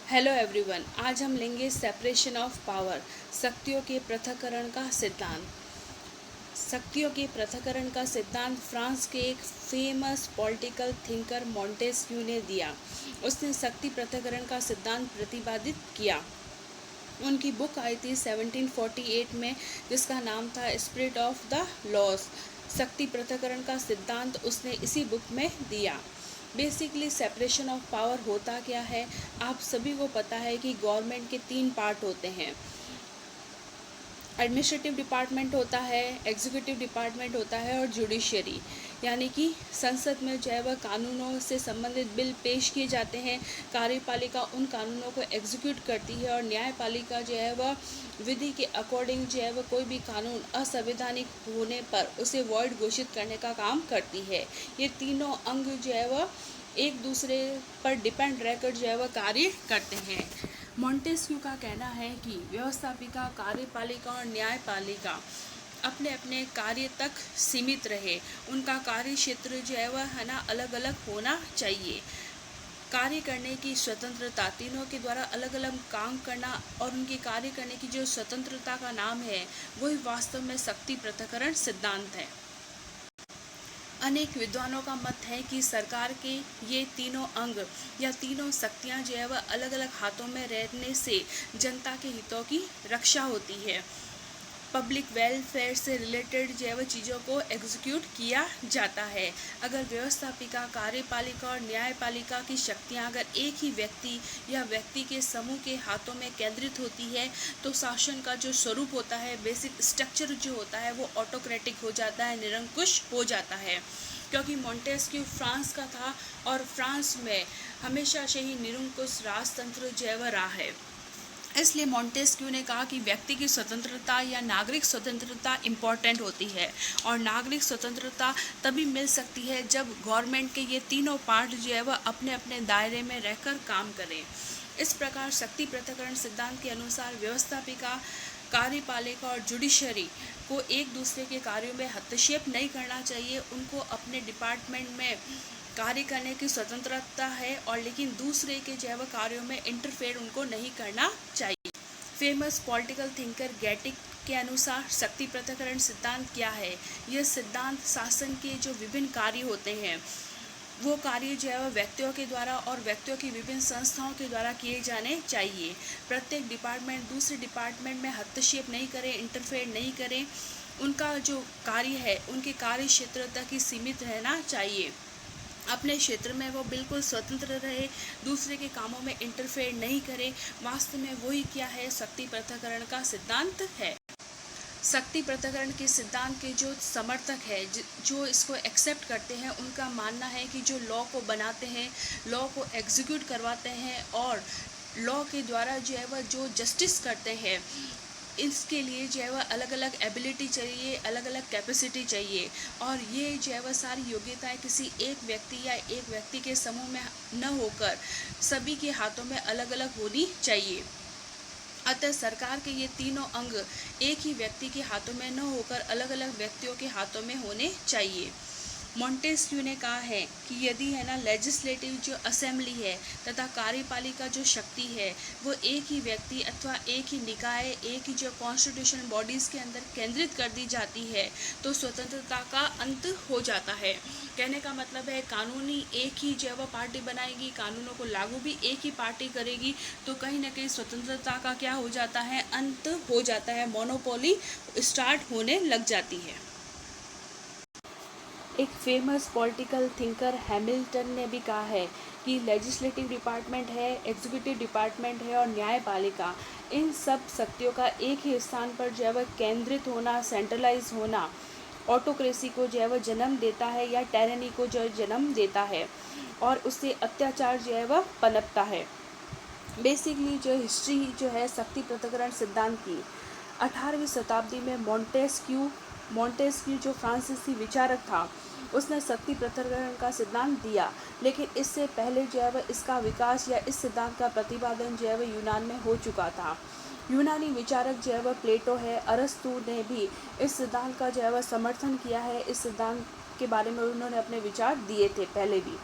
Hello everyone, आज हम लेंगे सेपरेशन ऑफ पावर, शक्तियों के पृथक्करण का सिद्धांत। शक्तियों के पृथक्करण का सिद्धांत फ्रांस के एक फेमस पॉलिटिकल थिंकर मॉन्टेस्क्यू ने दिया। उसने शक्ति पृथक्करण का सिद्धांत प्रतिपादित किया। उनकी बुक आई थी 1748 में, जिसका नाम था स्पिरिट ऑफ द लॉस। शक्ति पृथक्करण का सिद्धांत उसने इसी बुक में दिया। बेसिकली सेपरेशन ऑफ पावर होता क्या है, आप सभी को पता है कि गवर्नमेंट के 3 पार्ट होते हैं। एडमिनिस्ट्रेटिव डिपार्टमेंट होता है, एग्जीक्यूटिव डिपार्टमेंट होता है और जुडिशरी, यानी कि संसद में जो है वह कानूनों से संबंधित बिल पेश किए जाते हैं। कार्यपालिका उन कानूनों को एग्जीक्यूट करती है और न्यायपालिका जो है वह विधि के अकॉर्डिंग जो है वह कोई भी कानून असंवैधानिक होने पर उसे वॉइड घोषित करने का काम करती है। ये तीनों अंग जो है वह एक दूसरे पर डिपेंड रहकर जो है वह कार्य करते हैं। मॉन्टेस्क्यू का कहना है कि व्यवस्थापिका, कार्यपालिका और न्यायपालिका अपने अपने कार्य तक सीमित रहे। उनका कार्य क्षेत्र जो है वह है ना अलग अलग होना चाहिए। कार्य करने की स्वतंत्रता, तीनों के द्वारा अलग अलग काम करना और उनके कार्य करने की जो स्वतंत्रता का नाम है, वही वास्तव में शक्ति पृथक्करण सिद्धांत है। अनेक विद्वानों का मत है कि सरकार के ये तीनों अंग या तीनों शक्तियां जो है वह अलग अलग हाथों में रहने से जनता के हितों की रक्षा होती है। पब्लिक वेलफेयर से रिलेटेड जो है वह चीज़ों को एग्जीक्यूट किया जाता है। अगर व्यवस्थापिका, कार्यपालिका और न्यायपालिका की शक्तियां अगर एक ही व्यक्ति या व्यक्ति के समूह के हाथों में केंद्रित होती है, तो शासन का जो स्वरूप होता है, बेसिक स्ट्रक्चर जो होता है, वो ऑटोक्रेटिक हो जाता है, निरंकुश हो जाता है। क्योंकि मॉन्टेस्क्यू फ्रांस का था और फ्रांस में हमेशा से ही निरंकुश राजतंत्र जो है वह रहा है। इसलिए मॉन्टेस्क्यू ने कहा कि व्यक्ति की स्वतंत्रता या नागरिक स्वतंत्रता इम्पॉर्टेंट होती है और नागरिक स्वतंत्रता तभी मिल सकती है जब गवर्नमेंट के ये तीनों पार्ट जो है वह अपने अपने दायरे में रहकर काम करें। इस प्रकार शक्ति पृथक्करण सिद्धांत के अनुसार व्यवस्थापिका, कार्यपालिका और जुडिशरी को एक दूसरे के कार्यों में हस्तक्षेप नहीं करना चाहिए। उनको अपने डिपार्टमेंट में कार्य करने की स्वतंत्रता है और लेकिन दूसरे के जैव कार्यों में इंटरफेयर उनको नहीं करना चाहिए। फेमस पॉलिटिकल थिंकर गैटिक के अनुसार शक्ति पृथक्करण सिद्धांत क्या है? यह सिद्धांत शासन के जो विभिन्न कार्य होते हैं, वो कार्य जो है वह व्यक्तियों के द्वारा और व्यक्तियों की विभिन्न संस्थाओं के द्वारा किए जाने चाहिए। प्रत्येक डिपार्टमेंट दूसरे डिपार्टमेंट में हस्तक्षेप नहीं करे, इंटरफेयर नहीं करे। उनका जो कार्य है उनके कार्य क्षेत्र तक ही सीमित रहना चाहिए। अपने क्षेत्र में वो बिल्कुल स्वतंत्र रहे, दूसरे के कामों में इंटरफेयर नहीं करे। वास्तव में वही क्या है, शक्ति पृथक्करण का सिद्धांत है। शक्ति पृथक्करण के सिद्धांत के जो समर्थक है, जो इसको एक्सेप्ट करते हैं, उनका मानना है कि जो लॉ को बनाते हैं, लॉ को एग्जीक्यूट करवाते हैं और लॉ के द्वारा जो है वह जो जस्टिस करते हैं, इसके लिए जो है वह अलग अलग एबिलिटी चाहिए, अलग अलग कैपेसिटी चाहिए और ये जो है वह सारी योग्यताएं किसी एक व्यक्ति या एक व्यक्ति के समूह में न होकर सभी के हाथों में अलग अलग होनी चाहिए। अतः सरकार के ये तीनों अंग एक ही व्यक्ति के हाथों में न होकर अलग अलग व्यक्तियों के हाथों में होने चाहिए। मॉन्टेस्क्यू ने कहा है कि यदि है ना लेजिस्लेटिव जो असेंबली है तथा कार्यपालिका जो शक्ति है वो एक ही व्यक्ति अथवा एक ही निकाय, एक ही जो कॉन्स्टिट्यूशन बॉडीज़ के अंदर केंद्रित कर दी जाती है, तो स्वतंत्रता का अंत हो जाता है। कहने का मतलब है कानूनी एक ही जो वह पार्टी बनाएगी, कानूनों को लागू भी एक ही पार्टी करेगी, तो कहीं ना कहीं स्वतंत्रता का क्या हो जाता है, अंत हो जाता है, मोनोपोली स्टार्ट होने लग जाती है। एक फेमस पॉलिटिकल थिंकर हैमिल्टन ने भी कहा है कि लेजिस्लेटिव डिपार्टमेंट है, एग्जीक्यूटिव डिपार्टमेंट है और न्यायपालिका, इन सब शक्तियों का एक ही स्थान पर जो है वह केंद्रित होना, सेंट्रलाइज होना ऑटोक्रेसी को जो है वह जन्म देता है या टायरनी को जो जन्म देता है और उससे अत्याचार जो है वह पनपता है। बेसिकली जो हिस्ट्री जो है शक्ति पृथक्करण सिद्धांत की, 18वीं शताब्दी में मॉन्टेस्क्यू जो फ्रांसीसी विचारक था, उसने शक्ति पृथक्करण का सिद्धांत दिया। लेकिन इससे पहले जो है वह इसका विकास या इस सिद्धांत का प्रतिपादन जो है वह यूनान में हो चुका था। यूनानी विचारक जो है वह प्लेटो है, अरस्तु ने भी इस सिद्धांत का जो है वह समर्थन किया है। इस सिद्धांत के बारे में उन्होंने अपने विचार दिए थे पहले भी।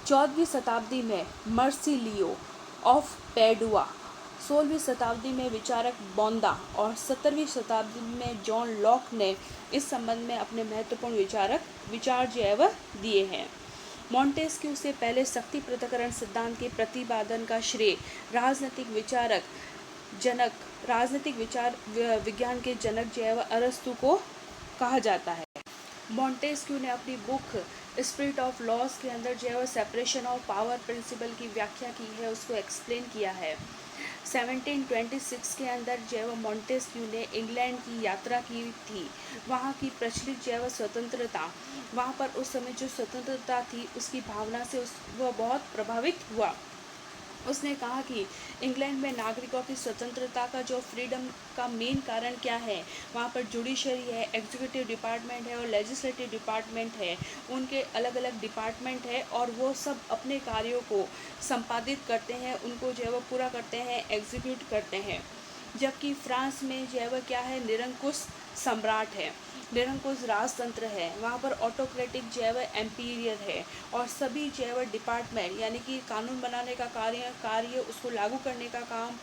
14वीं शताब्दी में मर्सिलियो ऑफ पैडुआ। 16वीं शताब्दी में विचारक बोंदा और 17वीं शताब्दी में जॉन लॉक ने इस संबंध में अपने महत्वपूर्ण विचार जो है वह दिए हैं। मॉन्टेस्क्यू से पहले शक्ति पृथक्करण सिद्धांत के प्रतिपादन का श्रेय राजनीतिक विज्ञान के जनक जो है वह अरस्तु को कहा जाता है। मॉन्टेस्क्यू ने अपनी बुक स्पिरिट ऑफ लॉज के अंदर जो है वह सेपरेशन ऑफ पावर प्रिंसिपल की व्याख्या की है, उसको एक्सप्लेन किया है। 1726 के अंदर जो है वह मॉन्टेस्क्यू ने इंग्लैंड की यात्रा की थी। वहाँ की प्रचलित जो है वह स्वतंत्रता, वहाँ पर उस समय जो स्वतंत्रता थी उसकी भावना से वह बहुत प्रभावित हुआ। उसने कहा कि इंग्लैंड में नागरिकों की स्वतंत्रता का जो फ्रीडम का मेन कारण क्या है, वहाँ पर जुडिशरी है, एग्जीक्यूटिव डिपार्टमेंट है और लेजिस्लेटिव डिपार्टमेंट है, उनके अलग अलग डिपार्टमेंट है और वो सब अपने कार्यों को संपादित करते हैं, उनको जो है वो पूरा करते हैं, एग्जीक्यूट करते हैं। जबकि फ्रांस में जो है वह क्या है, निरंकुश सम्राट है, निरंकुश राजतंत्र है, वहाँ पर ऑटोक्रेटिक जो है वह एम्पीरियर है और सभी जो है वह डिपार्टमेंट यानी कि कानून बनाने का कार्य उसको लागू करने का काम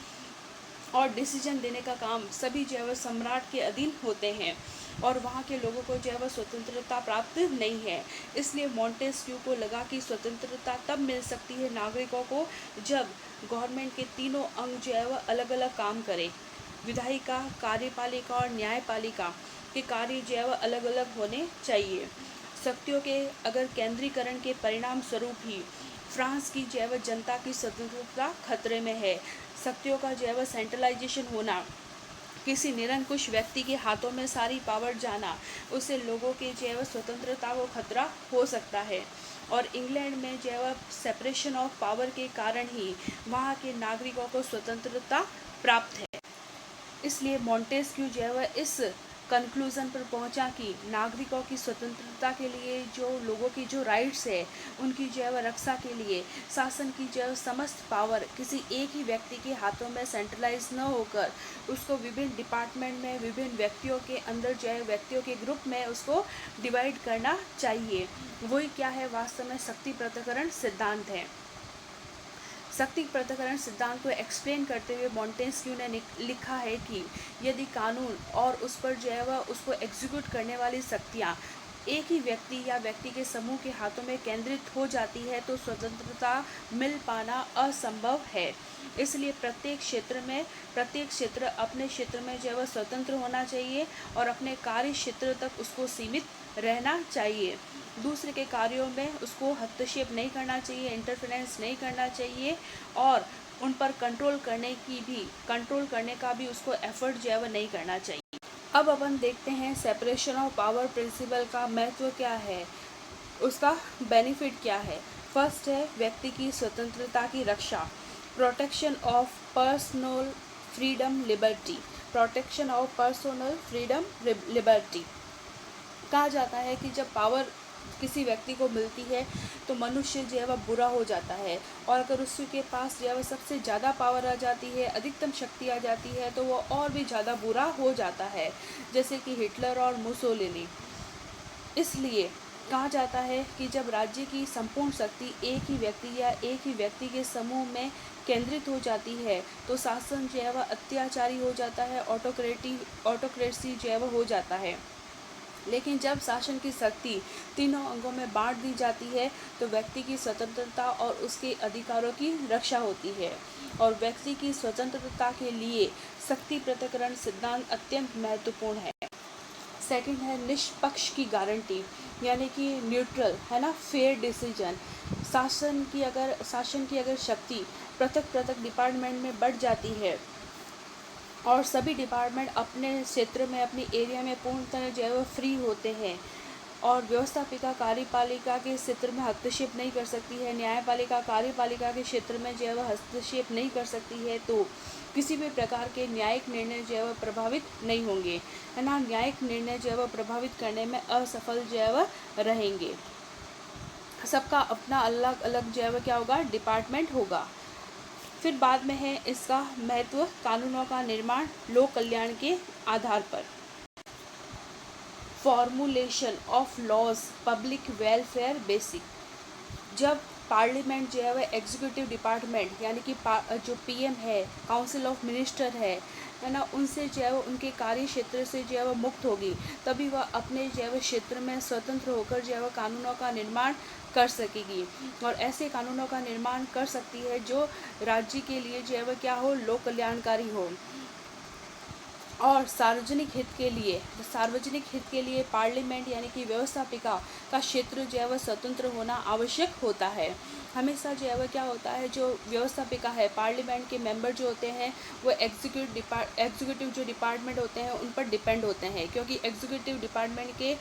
और डिसीजन देने का काम सभी जो है वह सम्राट के अधीन होते हैं और वहाँ के लोगों को जो है वह स्वतंत्रता प्राप्त नहीं है। इसलिए मॉन्टेस्क्यू को लगा कि स्वतंत्रता तब मिल सकती है नागरिकों को जब गवर्नमेंट के तीनों अंग जो है वह अलग अलग काम करें। विधायिका, कार्यपालिका और न्यायपालिका के कार्य जो है वह अलग अलग होने चाहिए। शक्तियों के अगर केंद्रीकरण के परिणाम स्वरूप ही फ्रांस की जो है वह जनता की स्वतंत्रता खतरे में है। शक्तियों का जो है वह सेंट्रलाइजेशन होना, किसी निरंकुश व्यक्ति के हाथों में सारी पावर जाना, उससे लोगों के जो है वह स्वतंत्रता को खतरा हो सकता है। और इंग्लैंड में जो है वह सेपरेशन ऑफ पावर के कारण ही वहाँ के नागरिकों को स्वतंत्रता प्राप्त है। इसलिए मॉन्टेस्क्यू जो है वह इस कंक्लूज़न पर पहुंचा कि नागरिकों की स्वतंत्रता के लिए जो लोगों की जो राइट्स है उनकी जो है वह रक्षा के लिए शासन की जो समस्त पावर किसी एक ही व्यक्ति के हाथों में सेंट्रलाइज न होकर उसको विभिन्न डिपार्टमेंट में विभिन्न व्यक्तियों के अंदर जो है व्यक्तियों के ग्रुप में उसको डिवाइड करना चाहिए। वही क्या है, वास्तव में शक्ति पृथक्करण सिद्धांत है। शक्ति पृथक्करण सिद्धांत को एक्सप्लेन करते हुए मॉन्टेस्क्यू ने लिखा है कि यदि कानून और उस पर जो है वह उसको एग्जीक्यूट करने वाली शक्तियाँ एक ही व्यक्ति या व्यक्ति के समूह के हाथों में केंद्रित हो जाती है तो स्वतंत्रता मिल पाना असंभव है। इसलिए प्रत्येक क्षेत्र अपने क्षेत्र में जो है वह स्वतंत्र होना चाहिए और अपने कार्य क्षेत्र तक उसको सीमित रहना चाहिए। दूसरे के कार्यों में उसको हस्तक्षेप नहीं करना चाहिए, इंटरफेरेंस नहीं करना चाहिए और उन पर कंट्रोल करने का भी उसको एफर्ट जो है वह नहीं करना चाहिए। अब अपन देखते हैं सेपरेशन ऑफ पावर प्रिंसिपल का महत्व क्या है, उसका बेनिफिट क्या है। फर्स्ट है व्यक्ति की स्वतंत्रता की रक्षा, protection of personal freedom liberty. Protection of personal freedom liberty कहा जाता है कि जब पावर किसी व्यक्ति को मिलती है तो मनुष्य जो है वह बुरा हो जाता है और अगर उसके पास जो है वह सबसे ज़्यादा पावर आ जाती है, अधिकतम शक्ति आ जाती है तो वो और भी ज़्यादा बुरा हो जाता है, जैसे कि हिटलर और मुसोलिनी। इसलिए कहा जाता है कि जब राज्य की संपूर्ण शक्ति एक ही व्यक्ति या एक ही व्यक्ति के समूह में केंद्रित हो जाती है तो शासन जो है वह अत्याचारी हो जाता है, ऑटोक्रेसी जो है वह हो जाता है। लेकिन जब शासन की शक्ति तीनों अंगों में बांट दी जाती है तो व्यक्ति की स्वतंत्रता और उसके अधिकारों की रक्षा होती है और व्यक्ति की स्वतंत्रता के लिए शक्ति पृथक्करण सिद्धांत अत्यंत महत्वपूर्ण है। सेकंड है निष्पक्ष की गारंटी, यानी कि न्यूट्रल है ना, फेयर डिसीजन। शासन की अगर शक्ति पृथक डिपार्टमेंट में बढ़ जाती है और सभी डिपार्टमेंट अपने क्षेत्र में अपनी एरिया में पूर्णतः जो है वो फ्री होते हैं और व्यवस्थापिका कार्यपालिका के क्षेत्र में हस्तक्षेप नहीं कर सकती है, न्यायपालिका कार्यपालिका के क्षेत्र में जो है वह हस्तक्षेप नहीं कर सकती है, तो किसी भी प्रकार के न्यायिक निर्णय जो है वह प्रभावित नहीं होंगे, है ना। न्यायिक निर्णय जो है वह प्रभावित करने में असफल जो है वह रहेंगे। सबका अपना अलग अलग जो है वह क्या होगा, डिपार्टमेंट होगा। फिर बाद में है इसका महत्व, कानूनों का निर्माण लोक कल्याण के आधार पर। Formulation of laws public welfare basic. जब पार्लियामेंट जो है वह एग्जीक्यूटिव डिपार्टमेंट यानी कि जो पीएम है, काउंसिल ऑफ मिनिस्टर है ना, उनसे जो है वो उनके कार्य क्षेत्र से जो है वह मुक्त होगी, तभी वह अपने जो है वह क्षेत्र में स्वतंत्र होकर जो है वह कानूनों का निर्माण कर सकेगी और ऐसे कानूनों का निर्माण कर सकती है जो राज्य के लिए जो है वह क्या हो, लोक कल्याणकारी हो। और सार्वजनिक हित के लिए पार्लियामेंट यानी कि व्यवस्थापिका का क्षेत्र जो है वह स्वतंत्र होना आवश्यक होता है। हमेशा जो है वह क्या होता है, जो व्यवस्थापिका है, पार्लियामेंट के मेंबर जो होते हैं वो एग्जीक्यूटिव जो डिपार्टमेंट होते हैं उन पर डिपेंड होते हैं, क्योंकि एग्जीक्यूटिव डिपार्टमेंट के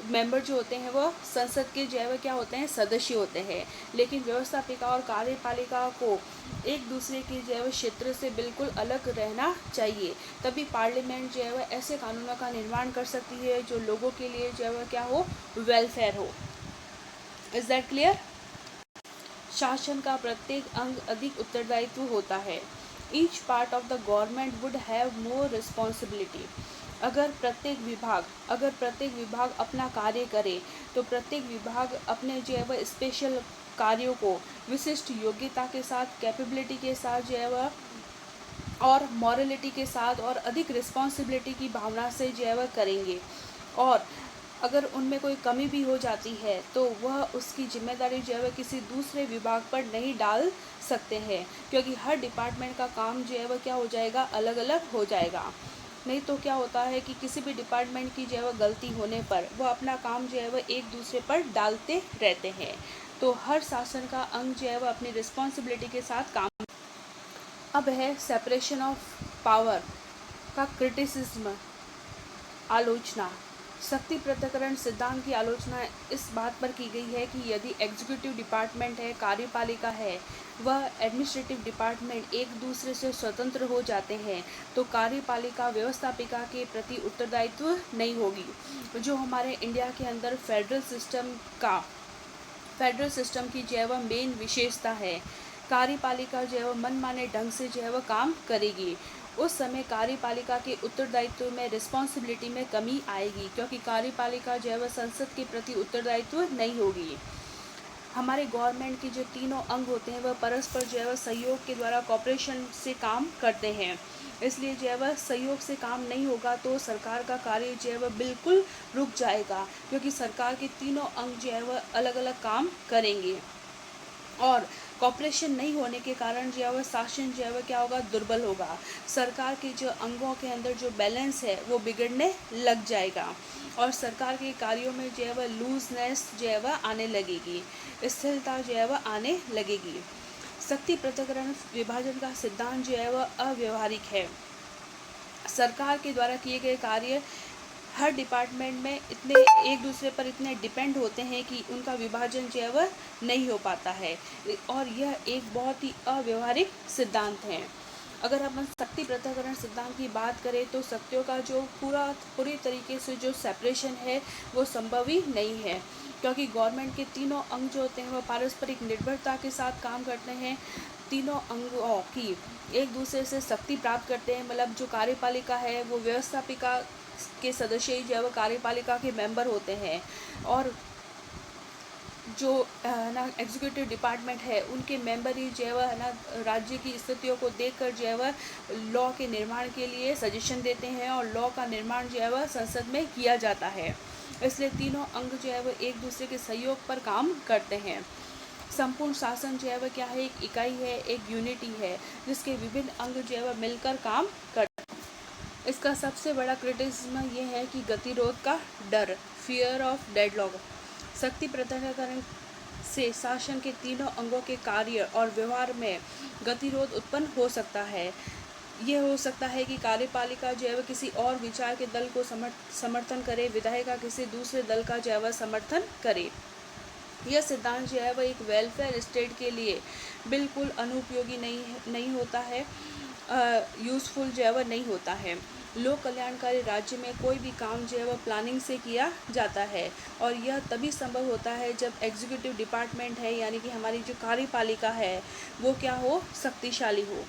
मेंबर जो होते हैं वो संसद के जो है वह क्या होते हैं, सदस्य होते हैं। लेकिन व्यवस्थापिका और कार्यपालिका को एक दूसरे के जो है वह क्षेत्र से बिल्कुल अलग रहना चाहिए, तभी पार्लियामेंट जो है वह ऐसे कानूनों का निर्माण कर सकती है जो लोगों के लिए जो है वह क्या हो, वेलफेयर हो। Is that clear? शासन का प्रत्येक अंग अधिक उत्तरदायित्व होता है। Each part of the government would have more responsibility. अगर प्रत्येक विभाग अपना कार्य करे तो प्रत्येक विभाग अपने जो है वह स्पेशल कार्यों को विशिष्ट योग्यता के साथ, कैपेबिलिटी के साथ जो है वह और मॉरलिटी के साथ और अधिक रिस्पॉन्सिबिलिटी की भावना से जो है वह करेंगे। और अगर उनमें कोई कमी भी हो जाती है तो वह उसकी जिम्मेदारी जो है वह किसी दूसरे विभाग पर नहीं डाल सकते हैं, क्योंकि हर डिपार्टमेंट का काम जो है वह क्या हो जाएगा, अलग अलग हो जाएगा। नहीं तो क्या होता है कि किसी भी डिपार्टमेंट की जो है वह गलती होने पर वह अपना काम जो है वह एक दूसरे पर डालते रहते हैं। तो हर शासन का अंग जो है वह अपनी रिस्पॉन्सिबिलिटी के साथ काम। अब है सेपरेशन ऑफ पावर का क्रिटिसिज्म, आलोचना। शक्ति पृथक्करण सिद्धांत की आलोचना इस बात पर की गई है कि यदि एग्जीक्यूटिव डिपार्टमेंट है, कार्यपालिका है, वह एडमिनिस्ट्रेटिव डिपार्टमेंट एक दूसरे से स्वतंत्र हो जाते हैं तो कार्यपालिका व्यवस्थापिका के प्रति उत्तरदायित्व नहीं होगी। जो हमारे इंडिया के अंदर फेडरल सिस्टम की जो है वह मेन विशेषता है। कार्यपालिका जो है वह मनमाने ढंग से जो है वह काम करेगी। उस समय कार्यपालिका के उत्तरदायित्व में, रिस्पॉन्सिबिलिटी में कमी आएगी, क्योंकि कार्यपालिका जो है वह संसद के प्रति उत्तरदायित्व नहीं होगी। हमारे गवर्नमेंट के जो तीनों अंग होते हैं वह परस्पर जो है वह सहयोग के द्वारा कॉपरेशन से काम करते हैं। इसलिए जो है वह सहयोग से काम नहीं होगा तो सरकार का कार्य जो है वह बिल्कुल रुक जाएगा, क्योंकि सरकार के तीनों अंग जो है वह अलग अलग काम करेंगे और कॉपरेशन नहीं होने के कारण जो है वह शासन जो है वह क्या होगा, दुर्बल होगा। सरकार के जो अंगों के अंदर जो बैलेंस है वो बिगड़ने लग जाएगा और सरकार के कार्यों में जो है वह लूजनेस जो है वह आने लगेगी, स्थिरता जो है वह आने लगेगी। शक्ति पृथक्करण विभाजन का सिद्धांत जो है वह अव्यवहारिक है। सरकार के द्वारा किए गए कार्य हर डिपार्टमेंट में इतने एक दूसरे पर इतने डिपेंड होते हैं कि उनका विभाजन जो है वह नहीं हो पाता है और यह एक बहुत ही अव्यवहारिक सिद्धांत है। अगर अपन शक्ति पृथक्करण सिद्धांत की बात करें तो शक्तियों का जो पूरी तरीके से जो सेपरेशन है वो संभव ही नहीं है, क्योंकि गवर्नमेंट के तीनों अंग जो होते हैं वह पारस्परिक निर्भरता के साथ काम करते हैं। तीनों अंगों की एक दूसरे से शक्ति प्राप्त करते हैं। मतलब जो कार्यपालिका है वो व्यवस्थापिका के सदस्य ही जो है वो कार्यपालिका के मेंबर होते हैं और जो ना एग्जीक्यूटिव डिपार्टमेंट है उनके मेंबर ही जो है वह ना राज्य की स्थितियों को देखकर जो है वह लॉ के निर्माण के लिए सजेशन देते हैं और लॉ का निर्माण जो है वह संसद में किया जाता है। इसलिए तीनों अंग जो है वह एक दूसरे के सहयोग पर काम करते हैं। संपूर्ण शासन जो है वह क्या है, एक इकाई है, एक यूनिटी है जिसके विभिन्न अंग जो है वह मिलकर काम करते हैं। इसका सबसे बड़ा क्रिटिसिज्म ये है कि गतिरोध का डर, फियर ऑफ डेडलॉक। शक्ति पृथक्करण से शासन के तीनों अंगों के कार्य और व्यवहार में गतिरोध उत्पन्न हो सकता है। ये हो सकता है कि कार्यपालिका जो है वह किसी और विचार के दल को समर्थन करे, विधायिका किसी दूसरे दल का जो है वह समर्थन करे। यह सिद्धांत जो है वह एक वेलफेयर स्टेट के लिए बिल्कुल अनुपयोगी नहीं होता है, यूज़फुल जो है वह नहीं होता है। लोक कल्याणकारी राज्य में कोई भी काम जो है वह प्लानिंग से किया जाता है और यह तभी संभव होता है जब एग्जीक्यूटिव डिपार्टमेंट है यानी कि हमारी जो कार्यपालिका है वो क्या हो, शक्तिशाली हो।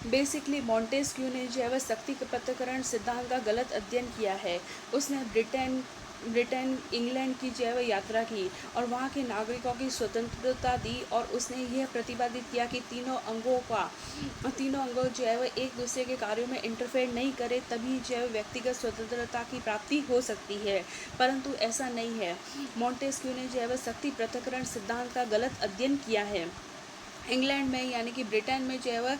बेसिकली मॉन्टेस्क्यू ने जो है वह शक्ति पृथक्करण सिद्धांत का गलत अध्ययन किया है। उसने ब्रिटेन ब्रिटेन इंग्लैंड की जो है वह यात्रा की और वहाँ के नागरिकों की स्वतंत्रता दी, और उसने यह प्रतिपादित किया कि तीनों अंगों जो है वह एक दूसरे के कार्यों में इंटरफेयर नहीं करे, तभी जो है व्यक्तिगत स्वतंत्रता की प्राप्ति हो सकती है। परंतु ऐसा नहीं है। मॉन्टेस्क्यू ने जो है वह शक्ति पृथक्करण सिद्धांत का गलत अध्ययन किया है। इंग्लैंड में यानी कि ब्रिटेन में जो है वह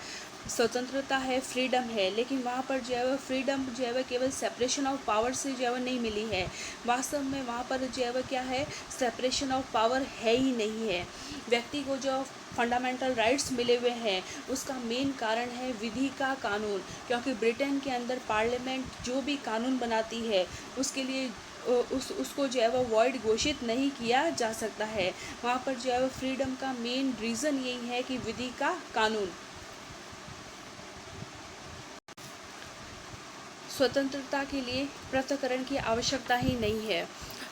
स्वतंत्रता है, फ्रीडम है, लेकिन वहाँ पर जो है वह फ्रीडम जो है वह केवल सेपरेशन ऑफ पावर से जो है वह नहीं मिली है। वास्तव में वहाँ पर जो है वह क्या है, सेपरेशन ऑफ पावर है ही नहीं है। व्यक्ति को जो फंडामेंटल राइट्स मिले हुए हैं उसका मेन कारण है विधि का कानून, क्योंकि ब्रिटेन के अंदर पार्लियामेंट जो भी कानून बनाती है उसके लिए उसको जो है वो वॉइड घोषित नहीं किया जा सकता है। वहाँ पर जो है वो फ्रीडम का मेन रीज़न यही है कि विधि का कानून। स्वतंत्रता के लिए पृथक्करण की आवश्यकता ही नहीं है।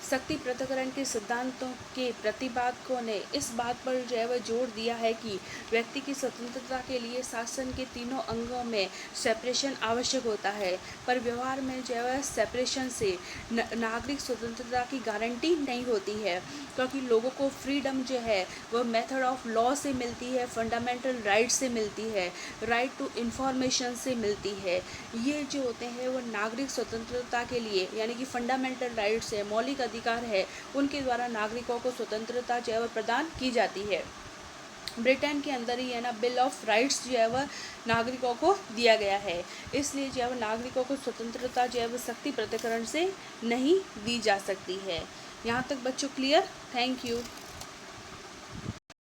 शक्ति पृथक्करण के सिद्धांतों के प्रतिपादकों ने इस बात पर जो है वह जोर दिया है कि व्यक्ति की स्वतंत्रता के लिए शासन के तीनों अंगों में सेपरेशन आवश्यक होता है, पर व्यवहार में जो है वह सेपरेशन से नागरिक स्वतंत्रता की गारंटी नहीं होती है, क्योंकि लोगों को फ्रीडम जो है वह मेथड ऑफ लॉ से मिलती है, फंडामेंटल राइट से मिलती है, राइट टू इंफॉर्मेशन से मिलती है। ये जो होते हैं वो नागरिक स्वतंत्रता के लिए यानी कि फंडामेंटल राइट्स है, मौलिक अधिकार है, उनके द्वारा नागरिकों को स्वतंत्रता जो है वह प्रदान की जाती है। ब्रिटेन के अंदर ही है ना बिल ऑफ राइट्स जो है वह नागरिकों को दिया गया है, इसलिए जो है वह नागरिकों को स्वतंत्रता जो है वह शक्ति पृथक्करण से नहीं दी जा सकती है। यहाँ तक बच्चों क्लियर? Thank you.